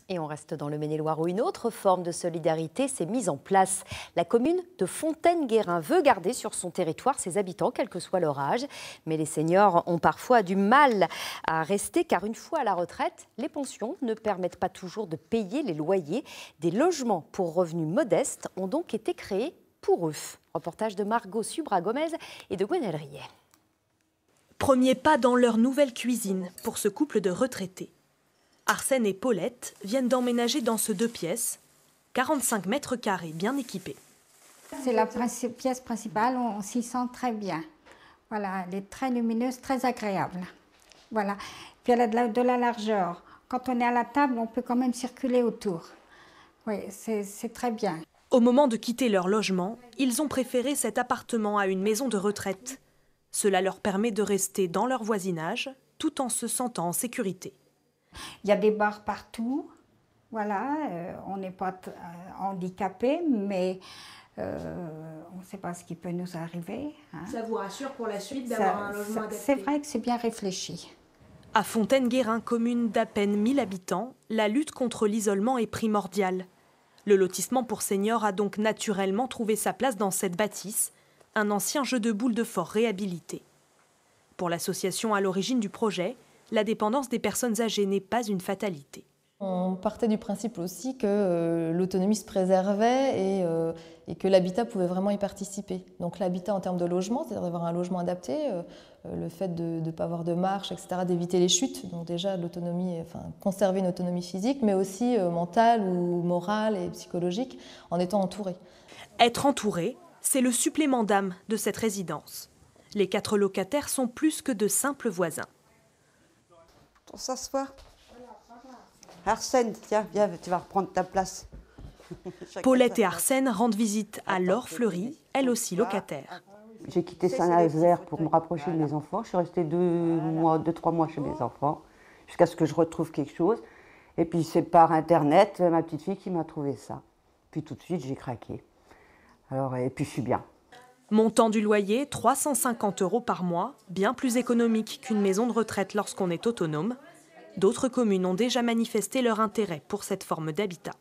Et on reste dans le Maine-et-Loire où une autre forme de solidarité s'est mise en place. La commune de Fontaine-Guérin veut garder sur son territoire ses habitants, quel que soit leur âge. Mais les seniors ont parfois du mal à rester car une fois à la retraite, les pensions ne permettent pas toujours de payer les loyers. Des logements pour revenus modestes ont donc été créés pour eux. Reportage de Margot Subra-Gomez et de Gwenelle Riet. Premier pas dans leur nouvelle cuisine pour ce couple de retraités. Arsène et Paulette viennent d'emménager dans ce 2 pièces, 45 mètres carrés bien équipés. C'est la pièce principale, on s'y sent très bien. Voilà, elle est très lumineuse, très agréable. Voilà. Puis elle a de la largeur. Quand on est à la table, on peut quand même circuler autour. Oui, c'est très bien. Au moment de quitter leur logement, ils ont préféré cet appartement à une maison de retraite. Cela leur permet de rester dans leur voisinage tout en se sentant en sécurité. Il y a des bars partout, voilà, on n'est pas handicapé, mais on ne sait pas ce qui peut nous arriver. Hein. Ça vous rassure pour la suite d'avoir un logement adapté? C'est vrai que c'est bien réfléchi. À Fontaine-Guérin, commune d'à peine 1000 habitants, la lutte contre l'isolement est primordiale. Le lotissement pour seniors a donc naturellement trouvé sa place dans cette bâtisse, un ancien jeu de boules de fort réhabilité. Pour l'association à l'origine du projet, la dépendance des personnes âgées n'est pas une fatalité. On partait du principe aussi que l'autonomie se préservait et que l'habitat pouvait vraiment y participer. Donc l'habitat en termes de logement, c'est-à-dire d'avoir un logement adapté, le fait de ne pas avoir de marche, etc., d'éviter les chutes, donc déjà l'autonomie, enfin, conserver une autonomie physique, mais aussi mentale ou morale et psychologique en étant entouré. Être entouré, c'est le supplément d'âme de cette résidence. Les 4 locataires sont plus que de simples voisins. On s'assoit. Arsène, tiens, viens, tu vas reprendre ta place. Paulette et Arsène rendent visite à Laure Fleury, elle aussi locataire. J'ai quitté Saint-Nazaire pour me rapprocher de mes enfants. Je suis restée 2-3 mois chez mes enfants, jusqu'à ce que je retrouve quelque chose. Et puis c'est par Internet, ma petite fille qui m'a trouvé ça. Puis tout de suite, j'ai craqué. Alors, et puis je suis bien. Montant du loyer, 350 € par mois, bien plus économique qu'une maison de retraite lorsqu'on est autonome. D'autres communes ont déjà manifesté leur intérêt pour cette forme d'habitat.